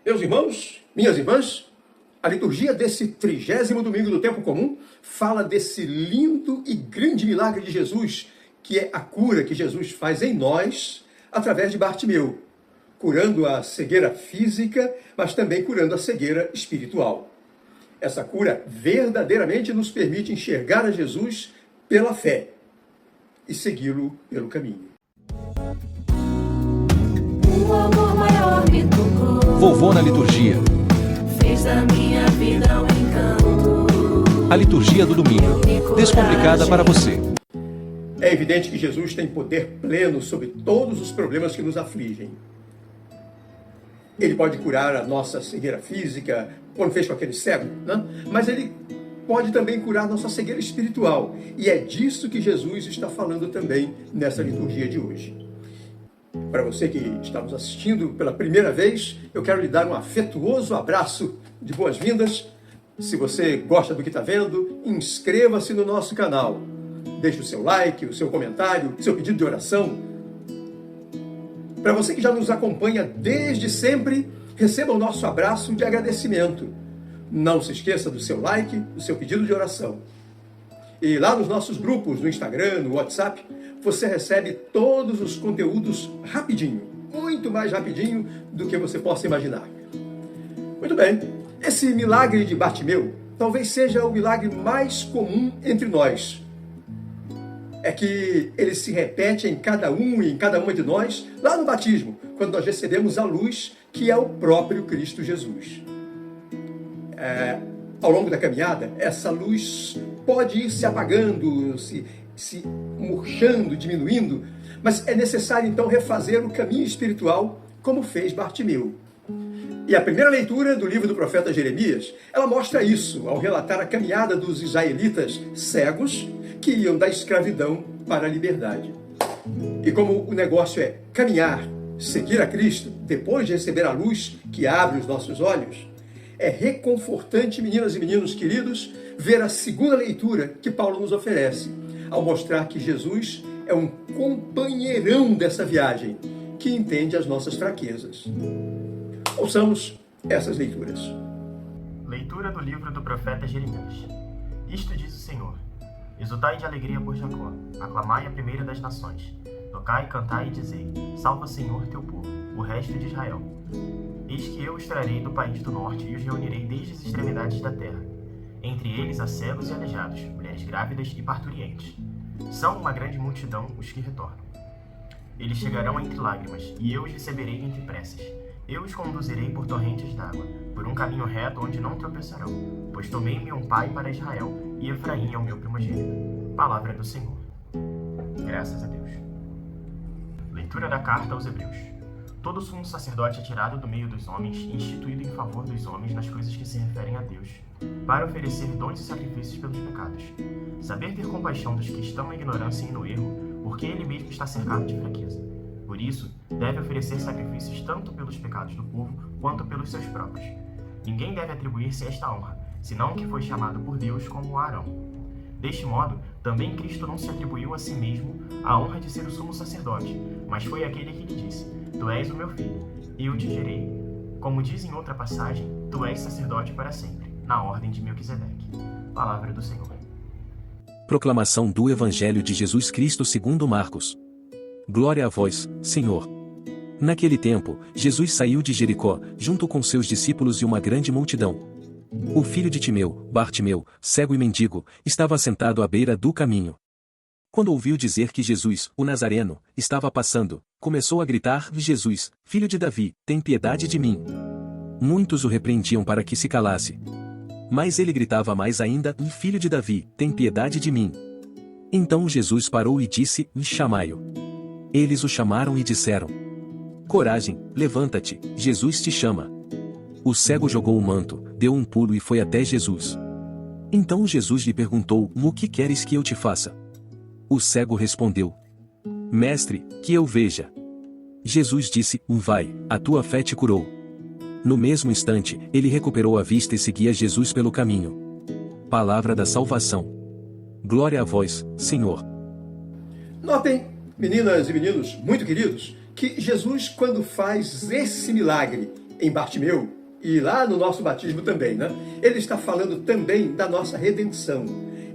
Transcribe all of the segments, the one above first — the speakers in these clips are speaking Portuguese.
Meus irmãos, minhas irmãs, a liturgia desse 30º domingo do tempo comum fala desse lindo e grande milagre de Jesus, que é a cura que Jesus faz em nós através de Bartimeu, curando a cegueira física, mas também curando a cegueira espiritual. Essa cura verdadeiramente nos permite enxergar a Jesus pela fé e segui-lo pelo caminho. O amor maior me tocou. Vovô na liturgia. Fez da minha vida um encanto. A liturgia do domingo, descomplicada para você. É evidente que Jesus tem poder pleno sobre todos os problemas que nos afligem. Ele pode curar a nossa cegueira física, como fez com aquele cego, né? Mas ele pode também curar nossa cegueira espiritual. E é disso que Jesus está falando também nessa liturgia de hoje. Para você que está nos assistindo pela primeira vez, eu quero lhe dar um afetuoso abraço de boas-vindas. Se você gosta do que está vendo, inscreva-se no nosso canal. Deixe o seu like, o seu comentário, o seu pedido de oração. Para você que já nos acompanha desde sempre, receba o nosso abraço de agradecimento. Não se esqueça do seu like, do seu pedido de oração. E lá nos nossos grupos, no Instagram, no WhatsApp, você recebe todos os conteúdos rapidinho, muito mais rapidinho do que você possa imaginar. Muito bem, esse milagre de Bartimeu talvez seja o milagre mais comum entre nós. É que ele se repete em cada um e em cada uma de nós, lá no batismo, quando nós recebemos a luz, que é o próprio Cristo Jesus. Ao longo da caminhada, essa luz pode ir se apagando, se murchando, diminuindo, mas é necessário então refazer o caminho espiritual, como fez Bartimeu. E a primeira leitura do livro do profeta Jeremias, ela mostra isso, ao relatar a caminhada dos israelitas cegos, que iam da escravidão para a liberdade. E como o negócio é caminhar, seguir a Cristo, depois de receber a luz que abre os nossos olhos, é reconfortante, meninas e meninos queridos, ver a segunda leitura que Paulo nos oferece, ao mostrar que Jesus é um companheirão dessa viagem, que entende as nossas fraquezas. Ouçamos essas leituras. Leitura do livro do profeta Jeremias. Isto diz o Senhor: exultai de alegria por Jacó, aclamai a primeira das nações. Tocai, cantai e dizei: salva, Senhor, teu povo, o resto de Israel. Eis que eu os trarei do país do norte e os reunirei desde as extremidades da terra. Entre eles há cegos e aleijados, mulheres grávidas e parturientes. São uma grande multidão os que retornam. Eles chegarão entre lágrimas, e eu os receberei entre preces. Eu os conduzirei por torrentes d'água, por um caminho reto onde não tropeçarão, pois tomei-me um pai para Israel, e Efraim é o meu primogênito. Palavra do Senhor. Graças a Deus. Leitura da carta aos Hebreus. Todo sumo sacerdote é tirado do meio dos homens e instituído em favor dos homens nas coisas que se referem a Deus, para oferecer dons e sacrifícios pelos pecados. Saber ter compaixão dos que estão na ignorância e no erro, porque ele mesmo está cercado de fraqueza. Por isso, deve oferecer sacrifícios tanto pelos pecados do povo, quanto pelos seus próprios. Ninguém deve atribuir-se esta honra, senão o que foi chamado por Deus como Arão. Deste modo, também Cristo não se atribuiu a si mesmo a honra de ser o sumo sacerdote, mas foi aquele que lhe disse: tu és o meu filho, eu te gerei. Como diz em outra passagem, tu és sacerdote para sempre, na ordem de Melquisedeque. Palavra do Senhor. Proclamação do Evangelho de Jesus Cristo segundo Marcos. Glória a vós, Senhor. Naquele tempo, Jesus saiu de Jericó, junto com seus discípulos e uma grande multidão. O filho de Timeu, Bartimeu, cego e mendigo, estava sentado à beira do caminho. Quando ouviu dizer que Jesus, o Nazareno, estava passando, começou a gritar: Jesus, filho de Davi, tem piedade de mim. Muitos o repreendiam para que se calasse. Mas ele gritava mais ainda: filho de Davi, tem piedade de mim. Então Jesus parou e disse: chamai-o. Eles o chamaram e disseram: coragem, levanta-te, Jesus te chama. O cego jogou o manto, deu um pulo e foi até Jesus. Então Jesus lhe perguntou: o que queres que eu te faça? O cego respondeu: mestre, que eu veja. Jesus disse: vai, a tua fé te curou. No mesmo instante, ele recuperou a vista e seguia Jesus pelo caminho. Palavra da salvação. Glória a vós, Senhor. Notem, meninas e meninos muito queridos, que Jesus, quando faz esse milagre, em Bartimeu, e lá no nosso batismo também, né? Ele está falando também da nossa redenção.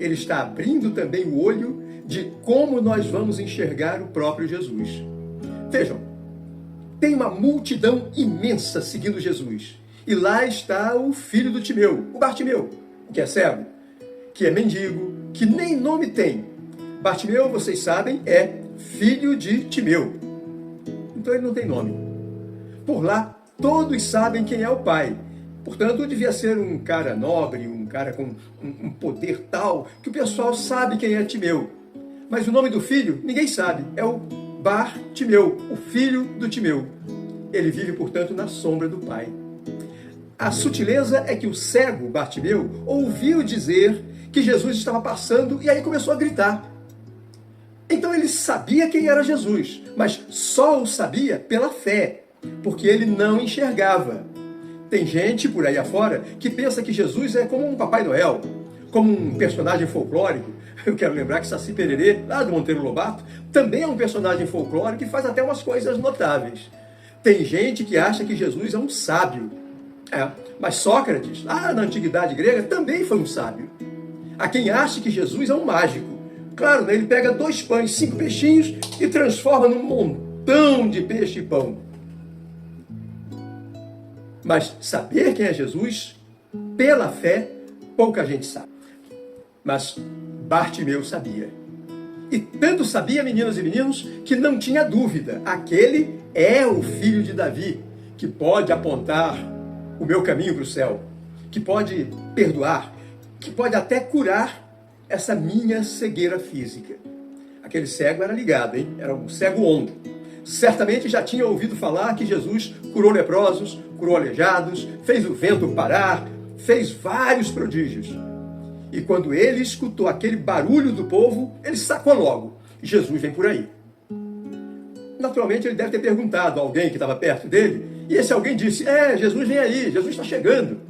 Ele está abrindo também o olho de como nós vamos enxergar o próprio Jesus. Vejam, tem uma multidão imensa seguindo Jesus. E lá está o filho do Timeu, o Bartimeu, que é cego, que é mendigo, que nem nome tem. Bartimeu, vocês sabem, é filho de Timeu. Então ele não tem nome. Por lá, todos sabem quem é o pai. Portanto, devia ser um cara nobre, um cara com um poder tal, que o pessoal sabe quem é Timeu. Mas o nome do filho, ninguém sabe. É o Bartimeu, o filho do Timeu. Ele vive, portanto, na sombra do pai. A sutileza é que o cego Bartimeu ouviu dizer que Jesus estava passando e aí começou a gritar. Então ele sabia quem era Jesus, mas só o sabia pela fé, porque ele não enxergava. Tem gente por aí afora que pensa que Jesus é como um Papai Noel, como um personagem folclórico. Eu quero lembrar que Saci Pererê, lá do Monteiro Lobato, também é um personagem folclórico que faz até umas coisas notáveis. Tem gente que acha que Jesus é um sábio. Mas Sócrates, lá na antiguidade grega, também foi um sábio. Há quem ache que Jesus é um mágico. Claro, né? Ele pega 2 pães, 5 peixinhos e transforma num montão de peixe e pão. Mas saber quem é Jesus, pela fé, pouca gente sabe. Mas Bartimeu sabia. E tanto sabia, meninas e meninos, que não tinha dúvida. Aquele é o filho de Davi, que pode apontar o meu caminho para o céu, que pode perdoar, que pode até curar essa minha cegueira física. Aquele cego era ligado, hein? Era um cego ondo. Certamente já tinha ouvido falar que Jesus curou leprosos, curou aleijados, fez o vento parar, fez vários prodígios. E quando ele escutou aquele barulho do povo, ele sacou logo: Jesus vem por aí. Naturalmente ele deve ter perguntado a alguém que estava perto dele, e esse alguém disse: Jesus vem aí, Jesus está chegando.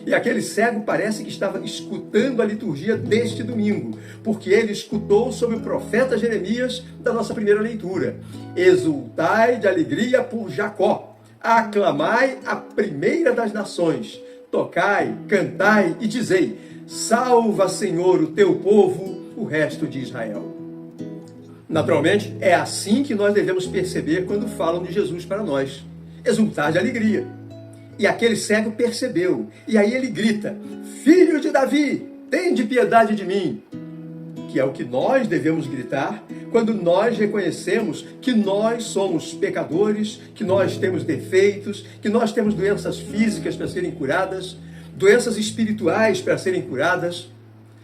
E aquele cego parece que estava escutando a liturgia deste domingo, porque ele escutou sobre o profeta Jeremias da nossa primeira leitura. Exultai de alegria por Jacó, aclamai a primeira das nações, tocai, cantai e dizei: salva, Senhor, o teu povo, o resto de Israel. Naturalmente, é assim que nós devemos perceber quando falam de Jesus para nós. Exultar de alegria. E aquele cego percebeu. E aí ele grita: filho de Davi, tende piedade de mim. Que é o que nós devemos gritar quando nós reconhecemos que nós somos pecadores, que nós temos defeitos, que nós temos doenças físicas para serem curadas, doenças espirituais para serem curadas.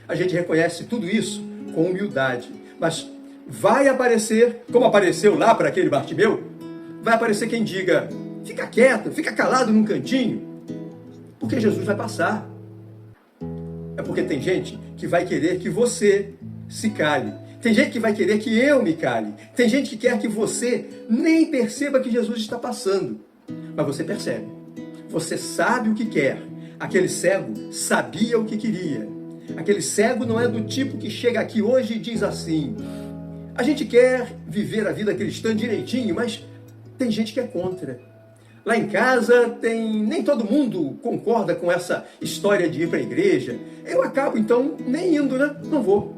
A gente reconhece tudo isso com humildade. Mas vai aparecer, como apareceu lá para aquele Bartimeu, vai aparecer quem diga: fica quieto, fica calado num cantinho, porque Jesus vai passar. É porque tem gente que vai querer que você se cale. Tem gente que vai querer que eu me cale. Tem gente que quer que você nem perceba que Jesus está passando. Mas você percebe. Você sabe o que quer. Aquele cego sabia o que queria. Aquele cego não é do tipo que chega aqui hoje e diz assim: a gente quer viver a vida cristã direitinho, mas tem gente que é contra. Lá em casa nem todo mundo concorda com essa história de ir para a igreja. Eu acabo então nem indo, né? Não vou.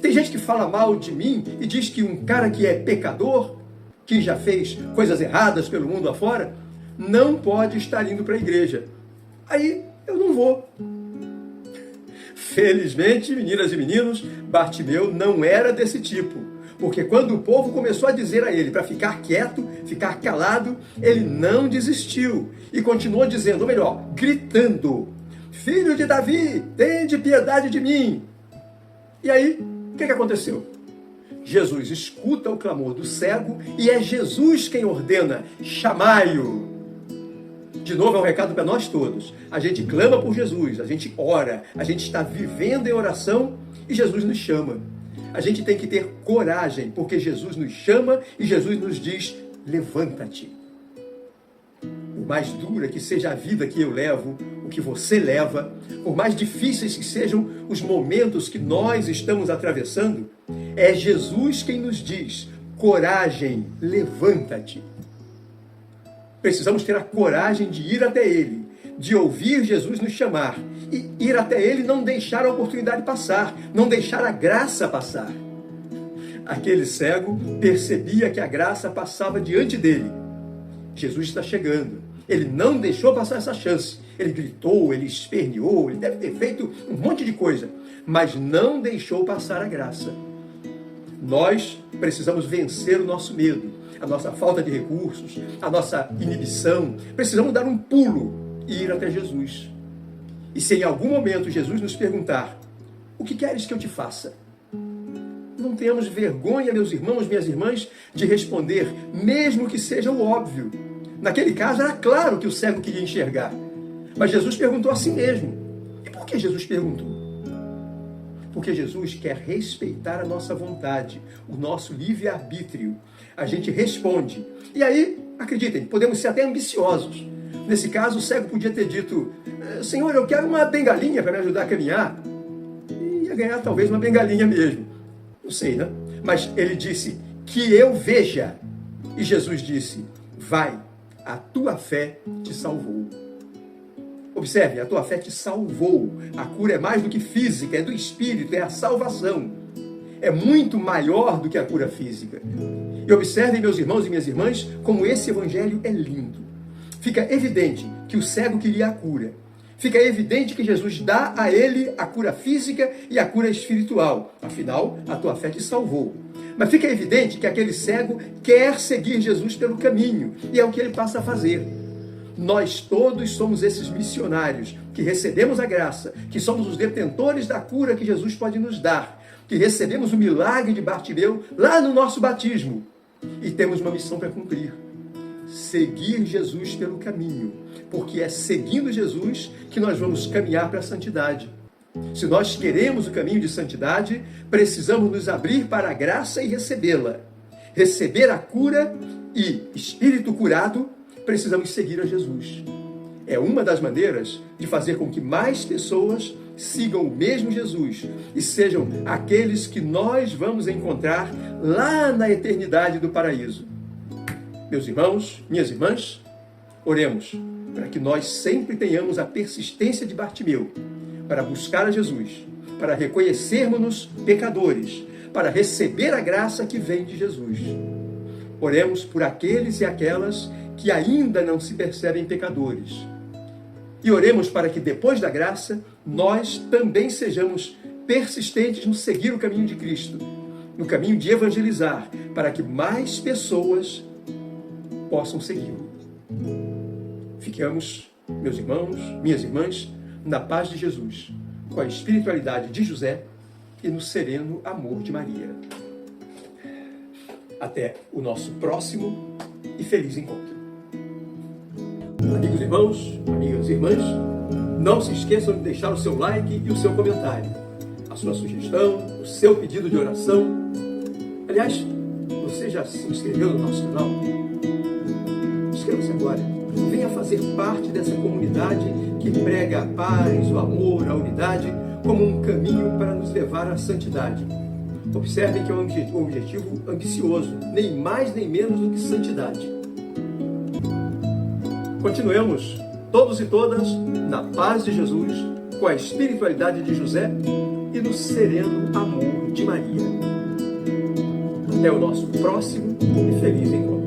Tem gente que fala mal de mim e diz que um cara que é pecador, que já fez coisas erradas pelo mundo afora, não pode estar indo para a igreja. Aí eu não vou. Felizmente, meninas e meninos, Bartimeu não era desse tipo. Porque quando o povo começou a dizer a ele para ficar quieto, ficar calado, ele não desistiu. E continuou dizendo, ou melhor, gritando: filho de Davi, tende piedade de mim. E aí, o que aconteceu? Jesus escuta o clamor do cego e é Jesus quem ordena: chamai-o. De novo, é um recado para nós todos. A gente clama por Jesus, a gente ora, a gente está vivendo em oração e Jesus nos chama. A gente tem que ter coragem, porque Jesus nos chama e Jesus nos diz: levanta-te. Por mais dura que seja a vida que eu levo, o que você leva, por mais difíceis que sejam os momentos que nós estamos atravessando, é Jesus quem nos diz: coragem, levanta-te. Precisamos ter a coragem de ir até Ele, de ouvir Jesus nos chamar e ir até Ele, não deixar a oportunidade passar, não deixar a graça passar. Aquele cego percebia que a graça passava diante dele. Jesus está chegando. Ele não deixou passar essa chance. Ele gritou, ele esperneou, ele deve ter feito um monte de coisa, mas não deixou passar a graça. Nós precisamos vencer o nosso medo, a nossa falta de recursos, a nossa inibição. Precisamos dar um pulo e ir até Jesus. E se em algum momento Jesus nos perguntar: o que queres que eu te faça? Não tenhamos vergonha, meus irmãos, minhas irmãs, de responder, mesmo que seja o óbvio. Naquele caso era claro que o cego queria enxergar. Mas Jesus perguntou a si mesmo. E por que Jesus perguntou? Porque Jesus quer respeitar a nossa vontade, o nosso livre-arbítrio. A gente responde. E aí, acreditem, podemos ser até ambiciosos. Nesse caso, o cego podia ter dito: Senhor, eu quero uma bengalinha para me ajudar a caminhar. E ia ganhar talvez uma bengalinha mesmo. Não sei, né? Mas ele disse: que eu veja. E Jesus disse: vai, a tua fé te salvou. Observe, a tua fé te salvou. A cura é mais do que física, é do espírito, é a salvação. É muito maior do que a cura física. E observem, meus irmãos e minhas irmãs, como esse evangelho é lindo. Fica evidente que o cego queria a cura. Fica evidente que Jesus dá a ele a cura física e a cura espiritual. Afinal, a tua fé te salvou. Mas fica evidente que aquele cego quer seguir Jesus pelo caminho. E é o que ele passa a fazer. Nós todos somos esses missionários que recebemos a graça, que somos os detentores da cura que Jesus pode nos dar, que recebemos o milagre de Bartimeu lá no nosso batismo. E temos uma missão para cumprir. Seguir Jesus pelo caminho, porque é seguindo Jesus que nós vamos caminhar para a santidade. Se nós queremos o caminho de santidade, precisamos nos abrir para a graça e recebê-la. Receber a cura e, espírito curado, precisamos seguir a Jesus. É uma das maneiras de fazer com que mais pessoas sigam o mesmo Jesus e sejam aqueles que nós vamos encontrar lá na eternidade do paraíso. Meus irmãos, minhas irmãs, oremos para que nós sempre tenhamos a persistência de Bartimeu para buscar a Jesus, para reconhecermos-nos pecadores, para receber a graça que vem de Jesus. Oremos por aqueles e aquelas que ainda não se percebem pecadores. E oremos para que depois da graça, nós também sejamos persistentes no seguir o caminho de Cristo, no caminho de evangelizar, para que mais pessoas possam segui-lo. Fiquemos, meus irmãos, minhas irmãs, na paz de Jesus, com a espiritualidade de José e no sereno amor de Maria. Até o nosso próximo e feliz encontro. Amigos irmãos, amigas e irmãs, não se esqueçam de deixar o seu like e o seu comentário, a sua sugestão, o seu pedido de oração. Aliás, você já se inscreveu no nosso canal? Inscreva-se agora. Venha fazer parte dessa comunidade que prega a paz, o amor, a unidade como um caminho para nos levar à santidade. Observem que é um objetivo ambicioso, nem mais nem menos do que santidade. Continuemos, todos e todas, na paz de Jesus, com a espiritualidade de José e no sereno amor de Maria. Até o nosso próximo e feliz encontro.